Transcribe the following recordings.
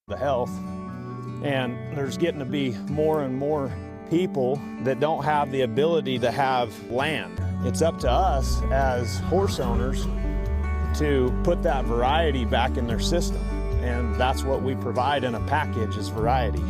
the health. And there's getting to be more and more people that don't have the ability to have land. It's up to us as horse owners to put that variety back in their system. And that's what we provide in a package, is variety.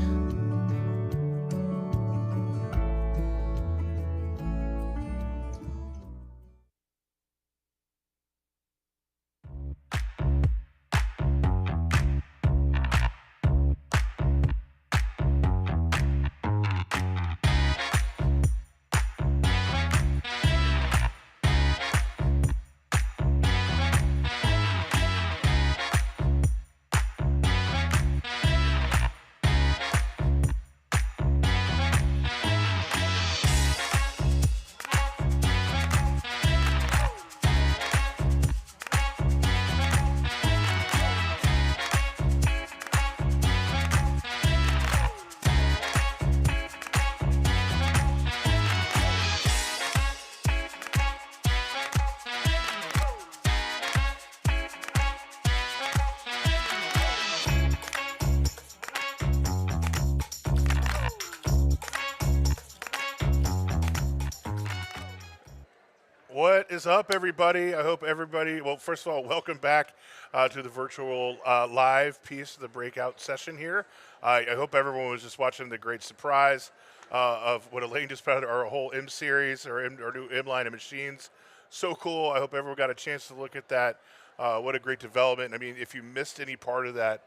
What is up, everybody? I hope everybody, well, first of all, welcome back to the virtual live piece of the breakout session here. I hope everyone was just watching the great surprise of what Elaine just put out, our whole M series, or our new M line of machines. So cool. I hope everyone got a chance to look at that. What a great development. I mean, if you missed any part of that,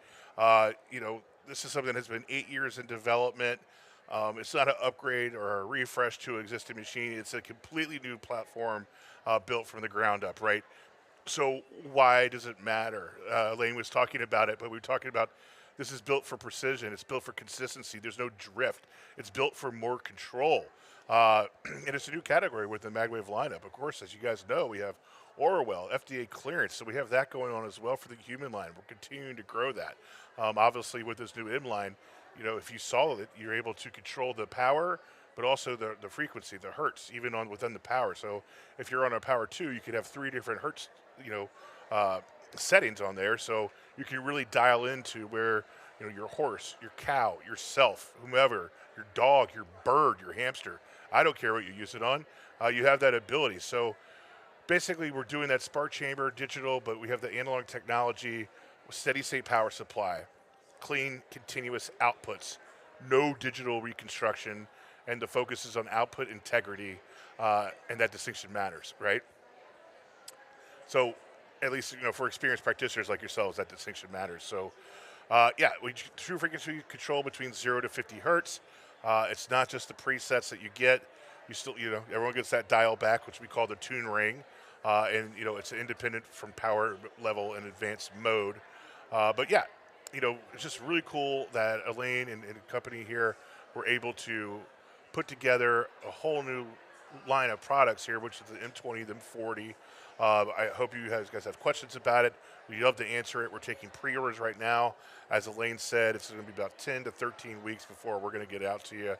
this is something that's been 8 years in development. It's not an upgrade or a refresh to an existing machine. It's a completely new platform built from the ground up, right? So why does it matter? Elaine was talking about it, but we were talking about this is built for precision. It's built for consistency. There's no drift. It's built for more control. And it's a new category with the MagnaWave lineup. Of course, as you guys know, we have Orwell, FDA clearance, so we have that going on as well for the human line. We're continuing to grow that. Obviously, with this new M line, if you saw it, you're able to control the power, but also the frequency, the hertz, even within the power. So if you're on a power 2, you could have 3 different hertz, settings on there. So you can really dial into where, your horse, your cow, yourself, whomever, your dog, your bird, your hamster, I don't care what you use it on, you have that ability. So basically we're doing that spark chamber digital, but we have the analog technology, steady state power supply, clean, continuous outputs, no digital reconstruction, and the focus is on output integrity, and that distinction matters, right? So, at least for experienced practitioners like yourselves, that distinction matters. So, we true frequency control between 0 to 50 hertz. It's not just the presets that you get. You still, everyone gets that dial back, which we call the tune ring, and it's independent from power level and advanced mode. But yeah. It's just really cool that Elaine and company here were able to put together a whole new line of products here, which is the M20, the M40. I hope you guys have questions about it. We'd love to answer it. We're taking pre-orders right now. As Elaine said, it's going to be about 10 to 13 weeks before we're going to get out to you.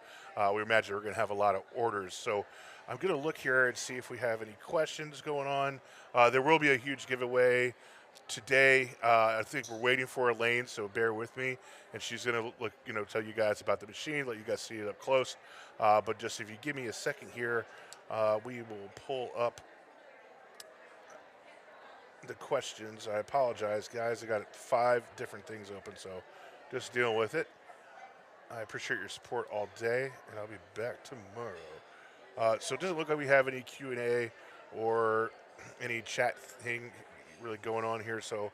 We imagine we're going to have a lot of orders. So I'm going to look here and see if we have any questions going on. There will be a huge giveaway today. I think we're waiting for Elaine, so bear with me, and she's going to tell you guys about the machine, let you guys see it up close. But just if you give me a second here, we will pull up the questions. I apologize, guys. I got 5 different things open, so just deal with it. I appreciate your support all day, and I'll be back tomorrow. So it doesn't look like we have any Q&A or any chat thing really going on here. So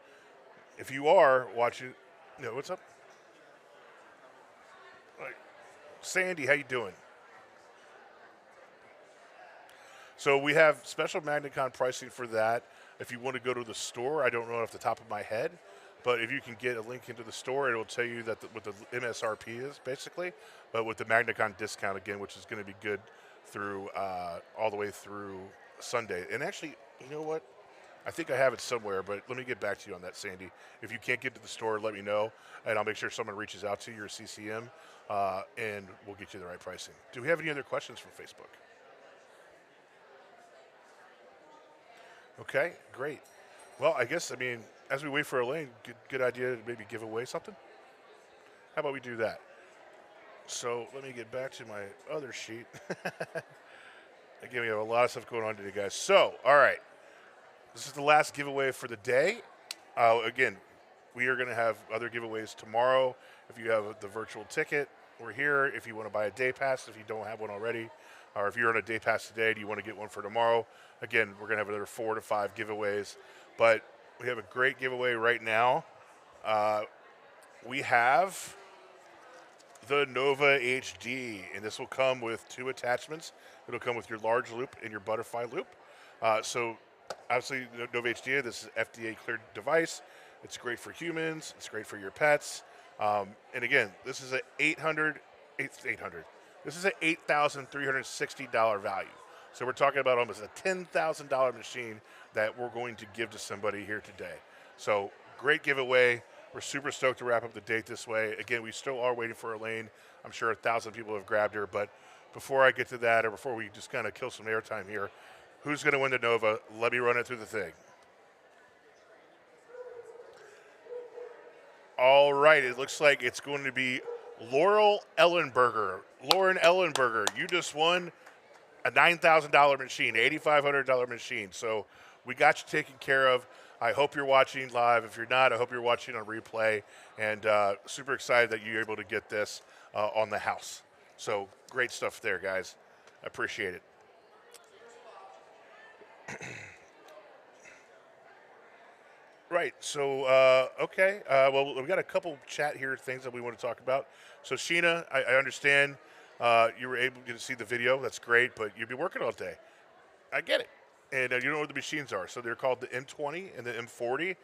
if you are watching, what's up? Sandy, how you doing? So we have special MagnaCon pricing for that. If you want to go to the store, I don't know off the top of my head, but if you can get a link into the store, it will tell you that what the MSRP is, basically, but with the MagnaCon discount again, which is going to be good through all the way through Sunday. And actually, you know what? I think I have it somewhere, but let me get back to you on that, Sandy. If you can't get to the store, let me know, and I'll make sure someone reaches out to you, your CCM, and we'll get you the right pricing. Do we have any other questions from Facebook? Okay, great. Well, I guess, as we wait for Elaine, good idea to maybe give away something? How about we do that? So let me get back to my other sheet. Again, we have a lot of stuff going on today, guys. So, all right. This is the last giveaway for the day. Again, we are going to have other giveaways tomorrow. If you have the virtual ticket, we're here. If you want to buy a day pass, if you don't have one already, or if you're on a day pass today, do you want to get one for tomorrow? Again, we're going to have another 4 to 5 giveaways. But we have a great giveaway right now. We have the Nova HD, and this will come with 2 attachments. It'll come with your large loop and your butterfly loop. So obviously, Nova HD, this is an FDA-cleared device. It's great for humans. It's great for your pets. And again, this is This is an $8,360 value. So we're talking about almost a $10,000 machine that we're going to give to somebody here today. So great giveaway. We're super stoked to wrap up the date this way. Again, we still are waiting for Elaine. I'm sure 1,000 people have grabbed her, but before I get to that, or before we just kind of kill some airtime here, who's going to win the Nova? Let me run it through the thing. All right, it looks like it's going to be Lauren Ellenberger. Lauren Ellenberger, you just won a $9,000 machine, $8,500 machine. So we got you taken care of. I hope you're watching live. If you're not, I hope you're watching on replay. And super excited that you're able to get this on the house. So great stuff there, guys. I appreciate it. Right. So, okay. Well, we've got a couple chat here things that we want to talk about. So, Sheena, I understand you were able to see the video. That's great, but you'd be working all day. I get it. And you know what the machines are. So, they're called the M20 and the M40.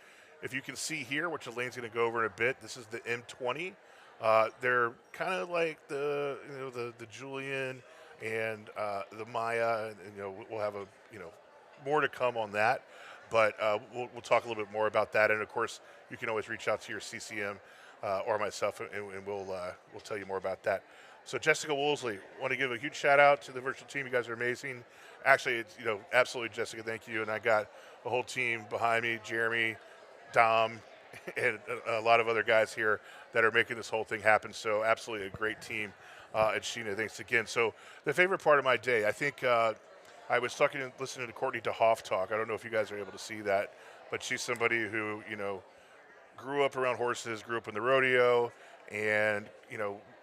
If you can see here, which Elaine's going to go over in a bit, this is the M20. They're kind of like the Julian and the Maya, and we'll have more to come on that. But we'll talk a little bit more about that, and of course, you can always reach out to your CCM or myself, and we'll tell you more about that. So, Jessica Woolsey, want to give a huge shout out to the virtual team. You guys are amazing. Actually, it's absolutely, Jessica, thank you. And I got a whole team behind me: Jeremy, Dom, and a lot of other guys here that are making this whole thing happen. So, absolutely a great team. And Sheena, thanks again. So, the favorite part of my day, I think. I was listening to Courtney DeHoff talk. I don't know if you guys are able to see that, but she's somebody who, grew up around horses, grew up in the rodeo, and,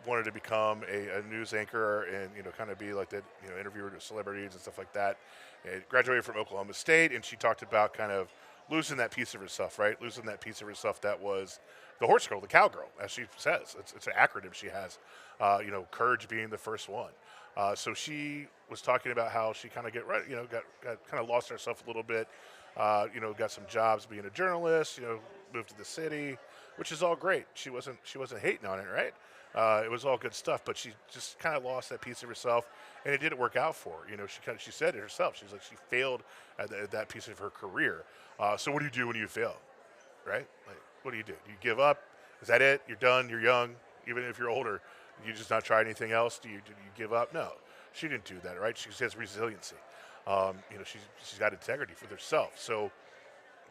wanted to become a news anchor and, kind of be like that, interviewer to celebrities and stuff like that. And graduated from Oklahoma State, and she talked about kind of losing that piece of herself, right? Losing that piece of herself that was the horse girl, the cowgirl, as she says. It's an acronym she has, courage being the first one. So she was talking about how she kind of got kind of lost herself a little bit, got some jobs being a journalist, moved to the city, which is all great. She wasn't hating on it, right? It was all good stuff, but she just kind of lost that piece of herself, and it didn't work out for her. She said it herself. She's like, she failed at that piece of her career. So what do you do when you fail, right? Like, what do? You give up? Is that it? You're done? You're young? Even if you're older, you just not try anything else? Do you give up? No, she didn't do that, right? She has resiliency. She's got integrity for herself. So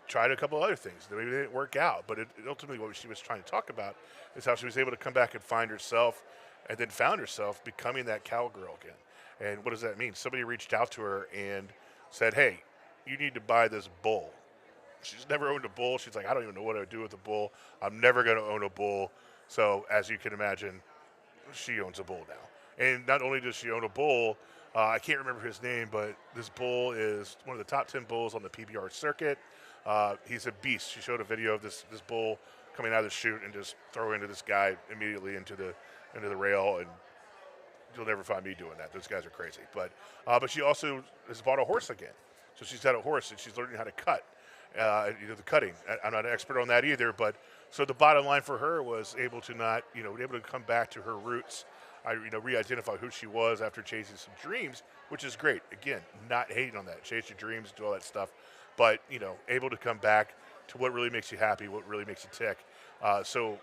tried a couple other things. Maybe they didn't work out, but ultimately what she was trying to talk about is how she was able to come back and find herself, and then found herself becoming that cowgirl again. And what does that mean? Somebody reached out to her and said, hey, you need to buy this bull. She's never owned a bull. She's like, I don't even know what I would do with a bull. I'm never going to own a bull. So as you can imagine, she owns a bull now. And not only does she own a bull, I can't remember his name, but this bull is one of the top 10 bulls on the PBR circuit. He's a beast. She showed a video of this bull coming out of the chute and just throwing into this guy immediately into the rail, and you'll never find me doing that. Those guys are crazy. But she also has bought a horse again. So she's got a horse, and she's learning how to cut. The cutting. I'm not an expert on that either, but so the bottom line for her was able to come back to her roots. Re-identify who she was after chasing some dreams, which is great. Again, not hating on that. Chase your dreams, do all that stuff, but able to come back to what really makes you happy, what really makes you tick. So,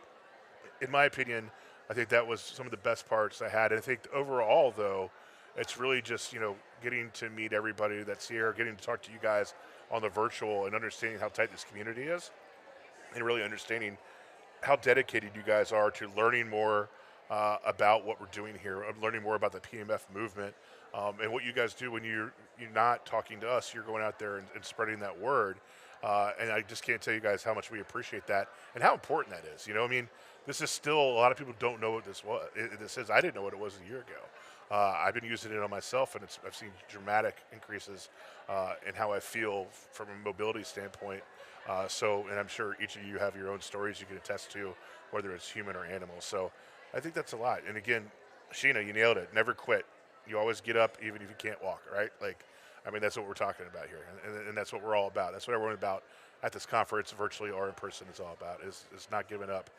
in my opinion, I think that was some of the best parts I had. And I think overall, though, it's really just getting to meet everybody that's here, getting to talk to you guys on the virtual, and understanding how tight this community is, and really understanding how dedicated you guys are to learning more about what we're doing here, learning more about the PMF movement, and what you guys do when you're not talking to us, you're going out there and spreading that word. And I just can't tell you guys how much we appreciate that and how important that is. I mean, this is still, a lot of people don't know what this was. This is. I didn't know what it was a year ago. I've been using it on myself, and I've seen dramatic increases in how I feel from a mobility standpoint. And I'm sure each of you have your own stories you can attest to, whether it's human or animal. So I think that's a lot. And again, Sheena, you nailed it. Never quit. You always get up even if you can't walk, right? I mean, that's what we're talking about here. And that's what we're all about. That's what everyone about at this conference, virtually or in person, is all about, is not giving up,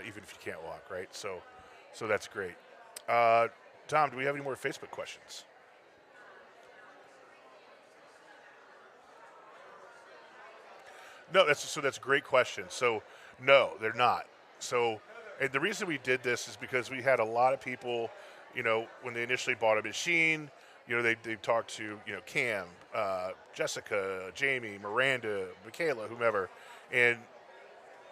even if you can't walk, right? So that's great. Tom, do we have any more Facebook questions? No, that's a great question. So no, they're not. So, and the reason we did this is because we had a lot of people, when they initially bought a machine, they talked to, Cam, Jessica, Jamie, Miranda, Michaela, whomever, and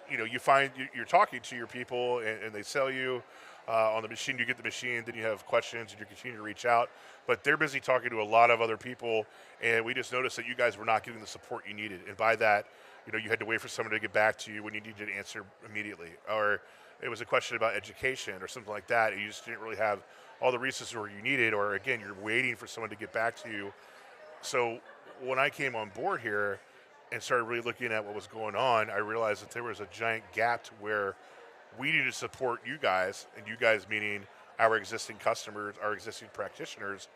you find you're talking to your people, and they sell you on the machine. You get the machine, then you have questions, and you continue to reach out. But they're busy talking to a lot of other people, and we just noticed that you guys were not getting the support you needed. And by that, you had to wait for someone to get back to you when you needed an answer immediately, or it was a question about education or something like that. You just didn't really have all the resources where you needed, or again, you're waiting for someone to get back to you. So when I came on board here and started really looking at what was going on, I realized that there was a giant gap to where we need to support you guys, and you guys meaning our existing customers, our existing practitioners.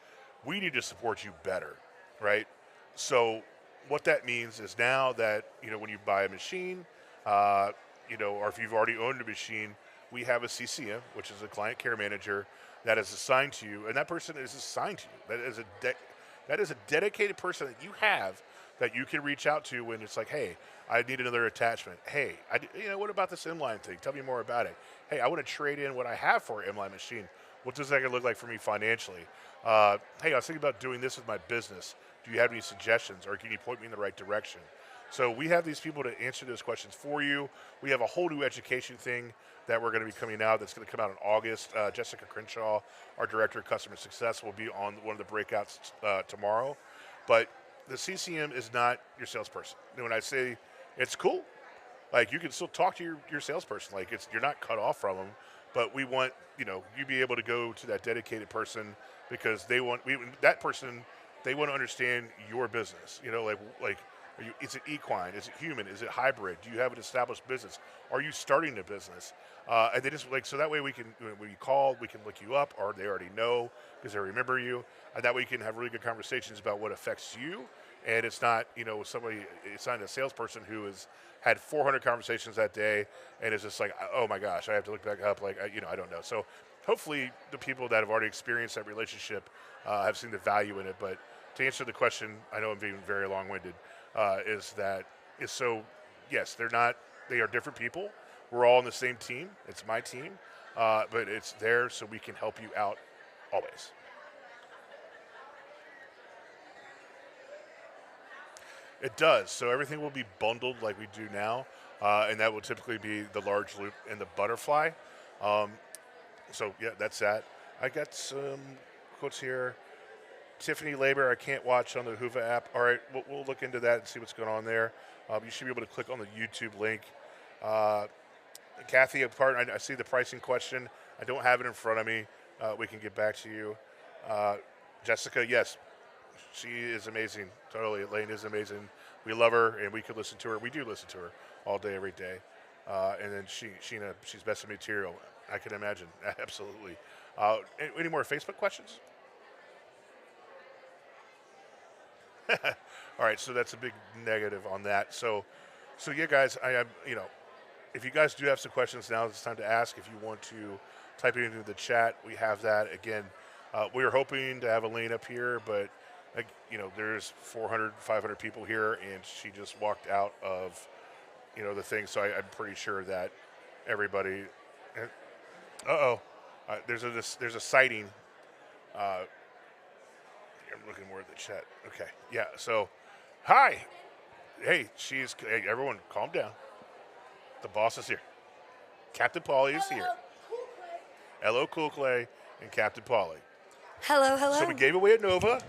We need to support you better, right? So what that means is now that, when you buy a machine, or if you've already owned a machine, we have a CCM, which is a client care manager that is assigned to you, and that person is assigned to you. That is a dedicated person that you have that you can reach out to when it's like, hey, I need another attachment. Hey, what about this inline thing? Tell me more about it. Hey, I want to trade in what I have for an inline machine. What does that look like for me financially? Hey, I was thinking about doing this with my business. Do you have any suggestions, or can you point me in the right direction? So we have these people to answer those questions for you. We have a whole new education thing that we're going to be coming out that's going to come out in August. Jessica Crenshaw, our Director of Customer Success, will be on one of the breakouts tomorrow. But the CCM is not your salesperson. When I say it's cool, you can still talk to your salesperson. You're not cut off from them, but we want, you be able to go to that dedicated person because they want to understand your business. Is it equine? Is it human? Is it hybrid? Do you have an established business? Are you starting a business? And they just so that way when you call, we can look you up, or they already know because they remember you. And that way you can have really good conversations about what affects you. And it's not, it's not a salesperson who has had 400 conversations that day and is just like, oh my gosh, I have to look back up. I don't know. So hopefully the people that have already experienced that relationship have seen the value in it. But to answer the question, I know I'm being very long-winded. Yes, they are different people. We're all on the same team. It's my team, but it's there so we can help you out always. It does. So everything will be bundled like we do now, and that will typically be the large loop and the butterfly. So yeah, that's that. I got some quotes here. Tiffany Labor, I can't watch on the Hoover app. All right, we'll look into that and see what's going on there. You should be able to click on the YouTube link. Kathy, I see the pricing question. I don't have it in front of me. We can get back to you. Jessica, yes, she is amazing. Totally, Elaine is amazing. We love her, and we could listen to her. We do listen to her all day, every day. And then Sheena, she's best of material. I can imagine, absolutely. Any more Facebook questions? All right, so that's a big negative on that. So yeah, guys, I am, if you guys do have some questions, now it's time to ask. If you want to type it into the chat, we have that. Again, we are hoping to have Elaine up here, but there's 400, 500 people here, and she just walked out of, the thing. So I'm pretty sure that everybody. There's a sighting. I'm looking more at the chat. Okay, yeah. So, hey, everyone, calm down. The boss is here. Captain Polly is here. Hello, Cool Clay and Captain Polly. Hello, hello. So we gave away a Nova.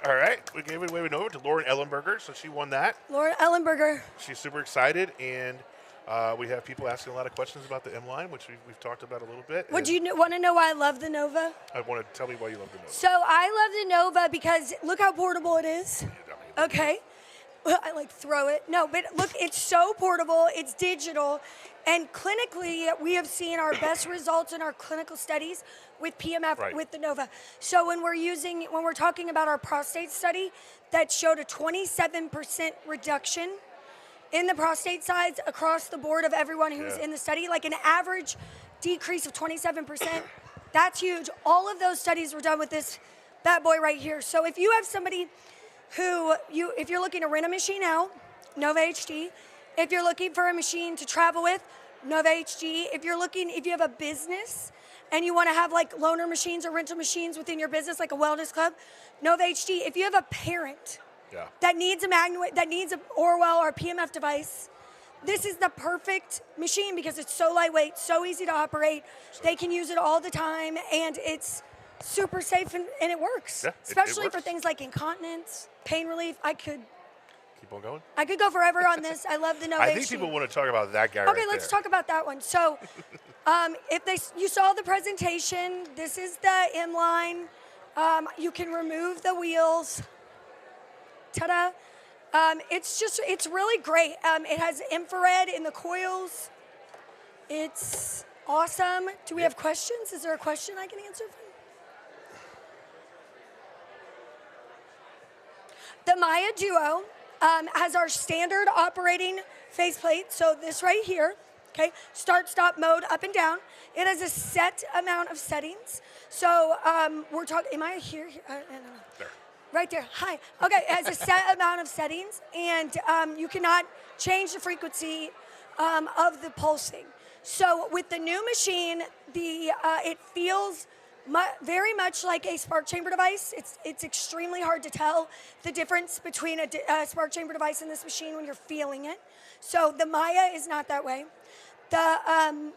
All right, we gave away a Nova to Lauren Ellenberger, so she won that. Lauren Ellenberger. She's super excited, and we have people asking a lot of questions about the M-Line, which we've talked about a little bit. Would you want to know why I love the Nova? I want to tell me why you love the Nova. So I love the Nova because look how portable it is. Okay. I like throw it. No, but look, it's so portable. It's digital. And clinically, we have seen our best results in our clinical studies with PEMF with the Nova. So when we're talking about our prostate study that showed a 27% reduction in the prostate size across the board of everyone who was in the study, like an average decrease of 27%, that's huge. All of those studies were done with this bad boy right here. So if you have somebody if you're looking to rent a machine out, Nova HD. If you're looking for a machine to travel with, Nova HD. If you have a business and you want to have like loaner machines or rental machines within your business, like a wellness club, Nova HD. If you have a parent that needs a MagnaWave, that needs an Orwell or a PMF device, this is the perfect machine because it's so lightweight, so easy to operate. They can use it all the time, and it's super safe and it works. Yeah, especially it works. for things like incontinence, pain relief. Keep on going. I could go forever on this. I love the Nova I think HD. people want to talk about that guy Okay, right let's there. talk about that one. So, you saw the presentation. This is the M-Line. You can remove the wheels. Ta-da! It's really great. It has infrared in the coils. It's awesome. Do we have questions? Is there a question I can answer? The Maya Duo has our standard operating faceplate. So this right here, okay, start, stop mode, up and down. It has a set amount of settings. So we're talking, am I here? I don't know. There. Right there, hi. Okay, it has a set amount of settings, and you cannot change the frequency of the pulsing. So with the new machine, it feels very much like a spark chamber device. It's extremely hard to tell the difference between a spark chamber device and this machine when you're feeling it. So the Maya is not that way. The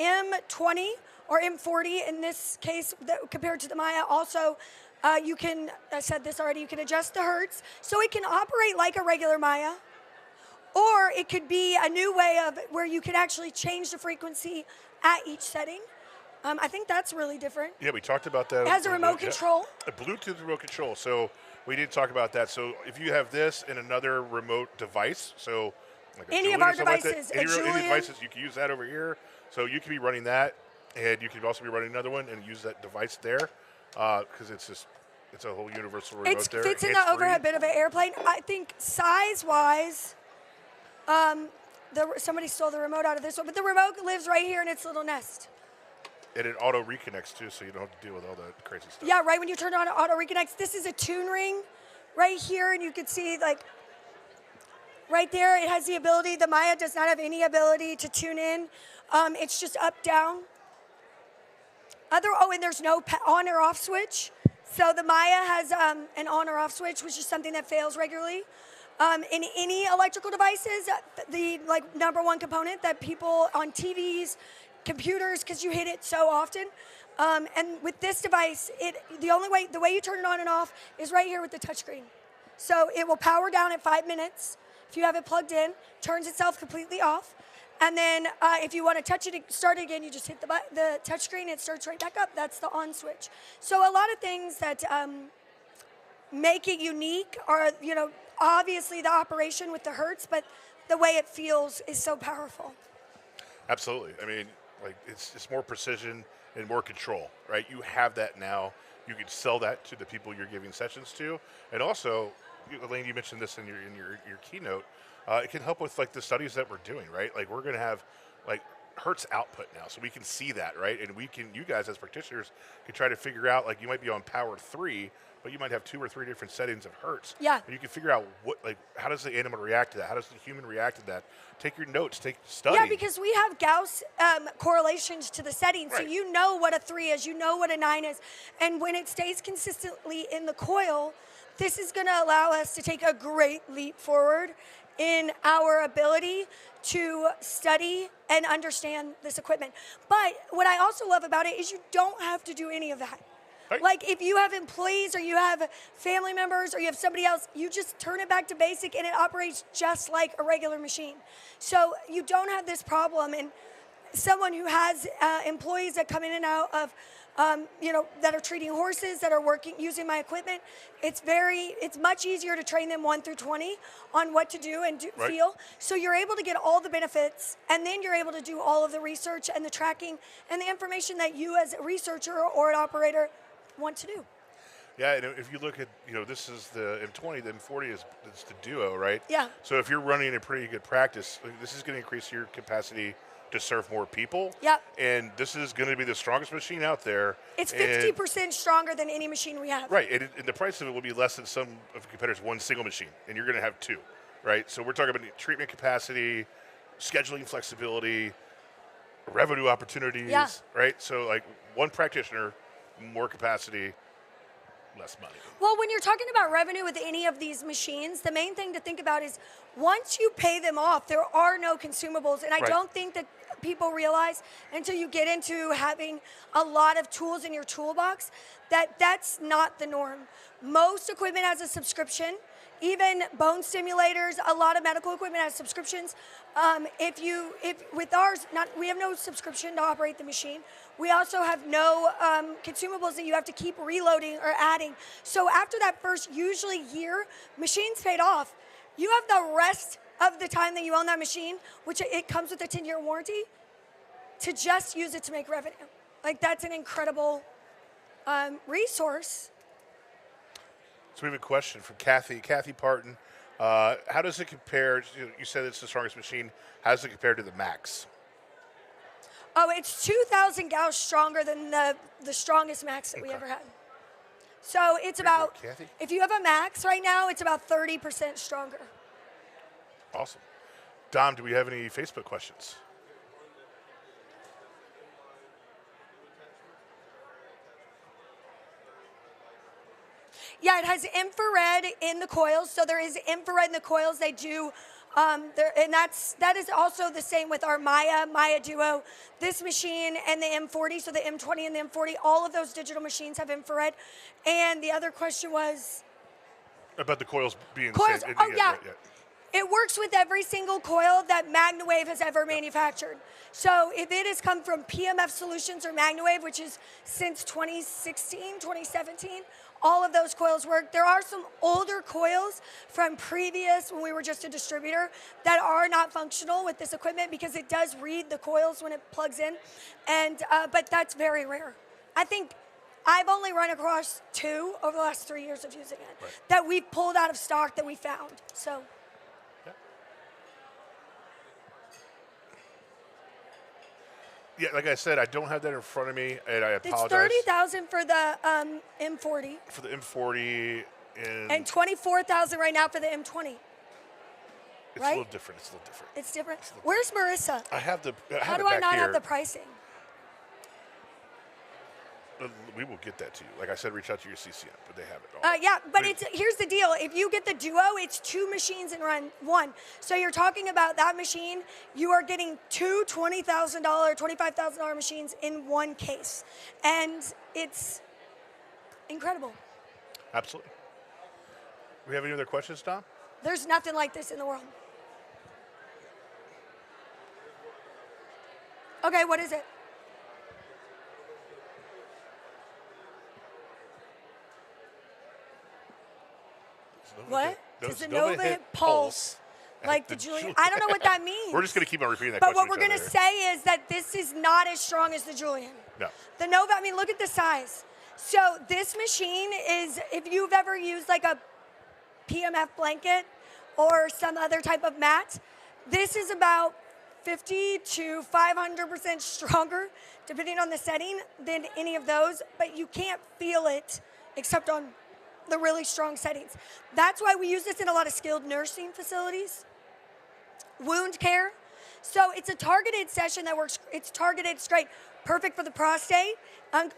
M20 or M40 in this case, compared to the Maya, also you can, I said this already, you can adjust the hertz. So it can operate like a regular Maya, or it could be a new way of where you can actually change the frequency at each setting. I think that's really different. Yeah, we talked about that. It has a remote control. A Bluetooth remote control. So we did talk about that. So if you have this and another remote device, so like any of our devices, any devices, you can use that over here. So you can be running that, and you can also be running another one and use that device there, because it's a whole universal remote there. It fits in the overhead bit of an airplane. I think size-wise, somebody stole the remote out of this one, but the remote lives right here in its little nest. And it auto reconnects too, so you don't have to deal with all that crazy stuff. Yeah, right when you turn on auto reconnects. This is a tune ring right here, and you can see like right there, it has the ability. The Maya does not have any ability to tune in. It's just up, down. And there's no on or off switch. So the Maya has an on or off switch, which is something that fails regularly. In any electrical devices, the number one component that people on TVs, computers, because you hit it so often. And with this device, the way you turn it on and off is right here with the touchscreen. So it will power down at 5 minutes. If you have it plugged in, turns itself completely off. And then if you want to touch it, start it again, you just hit the touchscreen, it starts right back up. That's the on switch. So a lot of things that make it unique are, obviously the operation with the hertz, but the way it feels is so powerful. Absolutely. I mean, it's more precision and more control, right? You have that now. You can sell that to the people you're giving sessions to, and also, Elaine, you mentioned this in your keynote. It can help with the studies that we're doing, right? We're going to have hertz output now, so we can see that, right? And you guys as practitioners can try to figure out, you might be on power 3, but you might have 2 or 3 different settings of hertz. Yeah. And you can figure out how does the animal react to that? How does the human react to that? Take your notes, study. Yeah, because we have Gauss correlations to the settings, right. So you know what a 3 is, you know what a 9 is, and when it stays consistently in the coil, this is going to allow us to take a great leap forward in our ability to study and understand this equipment. But what I also love about it is you don't have to do any of that. Right. Like if you have employees or you have family members or you have somebody else, you just turn it back to basic and it operates just like a regular machine. So you don't have this problem. And someone who has employees that come in and out of, that are treating horses, that are working, using my equipment, it's much easier to train them 1 through 20 on what to do and feel. So you're able to get all the benefits, and then you're able to do all of the research and the tracking and the information that you as a researcher or an operator want to do. Yeah, and if you look at, this is the M20, the M40 is the Duo, right? Yeah. So if you're running a pretty good practice, this is going to increase your capacity to serve more people. Yep. And this is going to be the strongest machine out there. It's 50% stronger than any machine we have. Right, and the price of it will be less than some of the competitors' one single machine, and you're going to have two, right? So we're talking about treatment capacity, scheduling flexibility, revenue opportunities, right? So like one practitioner, more capacity, less money. Well, when you're talking about revenue with any of these machines, the main thing to think about is once you pay them off, there are no consumables. And I don't think that people realize until you get into having a lot of tools in your toolbox that that's not the norm. Most equipment has a subscription. Even bone stimulators, a lot of medical equipment has subscriptions. With ours, we have no subscription to operate the machine. We also have no consumables that you have to keep reloading or adding. So after that first, usually year, machine's paid off. You have the rest of the time that you own that machine, which it comes with a 10-year warranty, to just use it to make revenue. Like that's an incredible resource. So we have a question from Kathy. Kathy Parton, how does it compare? You said it's the strongest machine. How does it compare to the Max? Oh, it's 2,000 gauge stronger than the strongest Max that we ever had. So it's about, Kathy? if you have a Max right now, it's about 30% stronger. Awesome. Dom, do we have any Facebook questions? Yeah, it has infrared in the coils. So there is infrared in the coils. They do, and that is also the same with our Maya Duo. This machine and the M40, so the M20 and the M40, all of those digital machines have infrared. And the other question was? About the coils being coils. the same. Oh, yeah. It works with every single coil that MagnaWave has ever manufactured. So if it has come from PEMF Solutions or MagnaWave, which is since 2016, 2017, all of those coils work. There are some older coils from previous, when we were just a distributor, that are not functional with this equipment because it does read the coils when it plugs in, but that's very rare. I think I've only run across 2 over the last 3 years of using it that we pulled out of stock that we found. So. Yeah, like I said, I don't have that in front of me, and I apologize. It's $30,000 for the M40. For the M40 and $24,000 right now for the M20. It's right? a little different. It's a little different. It's different. Where's Marissa? I have the. How do I not have the pricing? We will get that to you. Like I said, reach out to your CCM, but they have it all. Yeah, but here's the deal. If you get the Duo, it's 2 machines in one. So you're talking about that machine, you are getting 2 $20,000, $25,000 machines in one case. And it's incredible. Absolutely. We have any other questions, Tom? There's nothing like this in the world. Okay, what is it? What? Does the Nova hit pulse like the Julian? I don't know what that means. We're just going to keep on repeating that question. But what we're going to say is that this is not as strong as the Julian. No. The Nova, I mean, look at the size. So this machine is, if you've ever used like a PEMF blanket or some other type of mat, this is about 50 to 500% stronger, depending on the setting, than any of those. But you can't feel it except on the really strong settings. That's why we use this in a lot of skilled nursing facilities, wound care. So it's a targeted session that works. It's targeted straight. perfect for the prostate.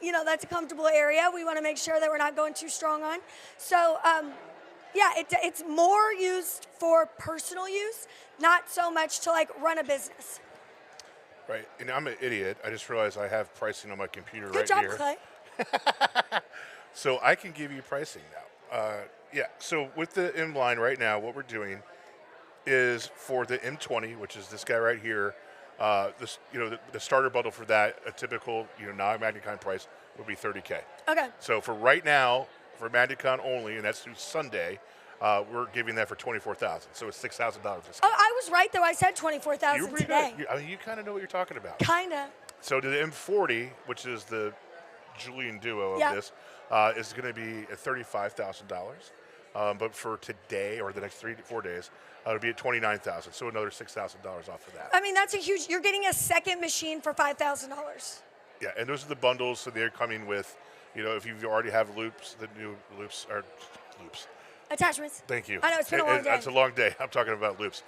You know, that's a comfortable area. We want to make sure that we're not going too strong on. So, yeah, it's more used for personal use, not so much to like run a business. Right, and I'm an idiot. I just realized I have pricing on my computer Good right job, here. Clay. So I can give you pricing now. Yeah, so with the M line right now, what we're doing is for the M20, which is this guy right here, this, you know, the starter bundle for that, a typical, you know, non-MagnaCon price would be $30K. Okay. So for right now, for MagnaCon only, and that's through Sunday, we're giving that for $24,000. So it's $6,000 discount. Oh, I was right though. I said 24,000 You're pretty today. good. I mean, you kind of know what you're talking about. Kinda. So to the M40, which is the Julian duo of Yeah. this, is going to be at $35,000. But for today or the next 3 to 4 days, it'll be at $29,000. So another $6,000 off of that. I mean, that's a huge. You're getting a second machine for $5,000. Yeah, and those are the bundles. So they're coming with, you know, if you already have loops, the new loops are loops. Attachments. Thank you. I know it's been a long day. It's a long day. I'm talking about loops.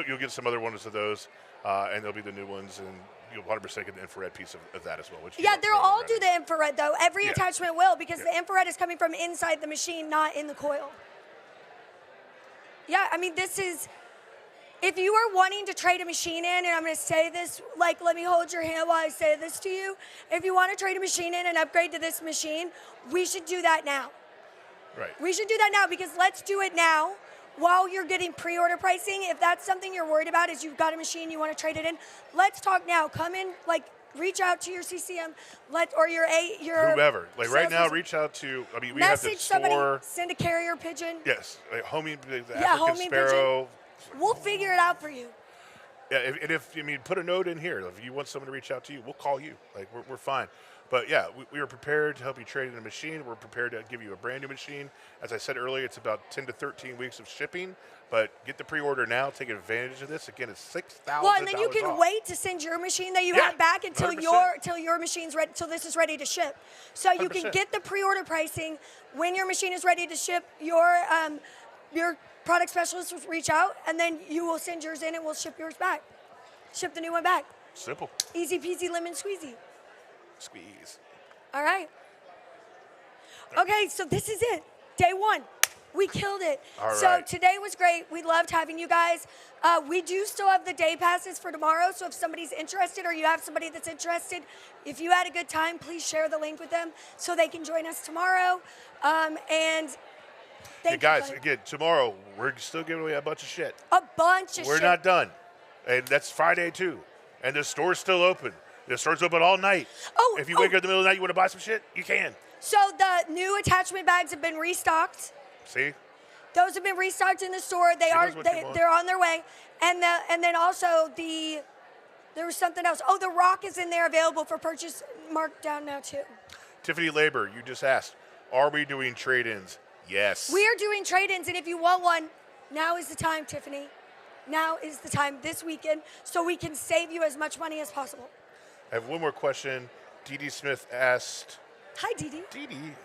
You'll get some other ones of those, and they'll be the new ones, and you'll 100% get the infrared piece of that as well. Which Yeah, they'll all do the infrared though. Every Yeah. attachment will, because Yeah. the infrared is coming from inside the machine, not in the coil. Yeah, I mean, this is, if you are wanting to trade a machine in, and I'm going to say this, like, let me hold your hand while I say this to you. If you want to trade a machine in and upgrade to this machine, we should do that now. Right. We should do that now, because let's do it now while you're getting pre-order pricing. If that's something you're worried about, is you've got a machine, you want to trade it in, let's talk now. Come in, like, reach out to your CCM, or your Whomever. Like right now, salesperson. reach out to, I mean, we Message have the somebody, store. send a carrier pigeon. Yes, like homing, the Yeah, African homing sparrow. We'll figure it out for you. Yeah, if I mean, put a note in here. If you want someone to reach out to you, we'll call you. Like, we're fine. But yeah, we are prepared to help you trade in a machine. We're prepared to give you a brand new machine. As I said earlier, it's about 10 to 13 weeks of shipping. But get the pre-order now. Take advantage of this. Again, it's $6,000. Well, and then you can off. wait to send your machine that you Yeah, have back until 100%. your machine's ready, till this is ready to ship. So you can 100%. get the pre-order pricing when your machine is ready to ship. Your product specialist will reach out, and then you will send yours in, and we'll ship yours back. Ship the new one back. Simple. Easy peasy lemon squeezy. Squeeze. All right. Okay, so this is it. Day one. We killed it. All So right. today was great. We loved having you guys. We do still have the day passes for tomorrow. So if somebody's interested, or you have somebody that's interested, if you had a good time, please share the link with them so they can join us tomorrow. And Hey thank guys, you. again, tomorrow we're still giving away a bunch of shit. A bunch of We're shit. not done, and that's Friday too. And the store's still open. The store's open all night. Oh, If you wake up in the middle of the night, you want to buy some shit, you can. So the new attachment bags have been restocked. See? Those have been restocked in the store. They She are knows what you want. they're on their way. And then also there was something else. Oh, the rock is in there available for purchase, marked down now too. Tiffany Labor, you just asked, are we doing trade-ins? Yes. We are doing trade-ins, and if you want one, now is the time, Tiffany. Now is the time this weekend, so we can save you as much money as possible. I have one more question. Dee Dee Smith asked, Hi, Dee Dee.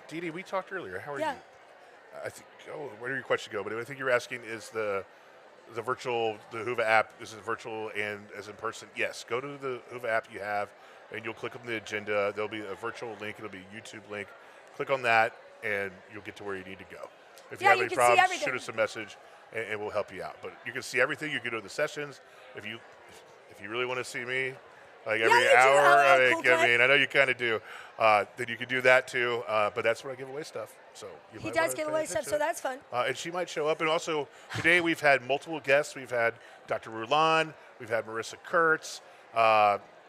Dee Dee, we talked earlier. How are Yeah. you? I think, where did your question go? But I think you're asking, is the virtual, the Hoover app, is it virtual and as in person? Yes, go to the Hoover app you have, and you'll click on the agenda. There'll be a virtual link. It'll be a YouTube link. Click on that, and you'll get to where you need to go. If you Yeah, have you any can see problems, everything. shoot us a message, and we'll help you out. But you can see everything. You can go to the sessions. If you really want to see me, like every you do. hour, Oh, cool, I mean, I know you kind of do. Then you can do that too. But that's where I give away stuff. So you He might does wanna give pay away stuff, attention. so that's fun. And she might show up. And also today we've had multiple guests. We've had Dr. Rulan. We've had Marissa Kurtz.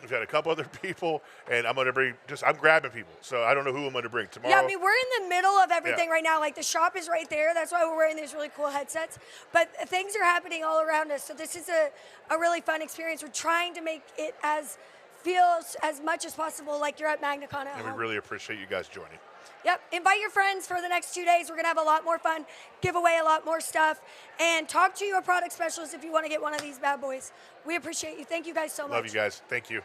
We've had a couple other people. And I'm going to bring I'm grabbing people. So I don't know who I'm going to bring tomorrow. Yeah, I mean, we're in the middle of everything Yeah. right now. Like, the shop is right there. That's why we're wearing these really cool headsets. But things are happening all around us. So this is a really fun experience. We're trying to make it feel as much as possible like you're at MagnaCon at And we home. really appreciate you guys joining. Yep. Invite your friends for the next 2 days. We're going to have a lot more fun, give away a lot more stuff, and talk to your product specialist if you want to get one of these bad boys. We appreciate you. Thank you guys so much. Love you guys. Thank you.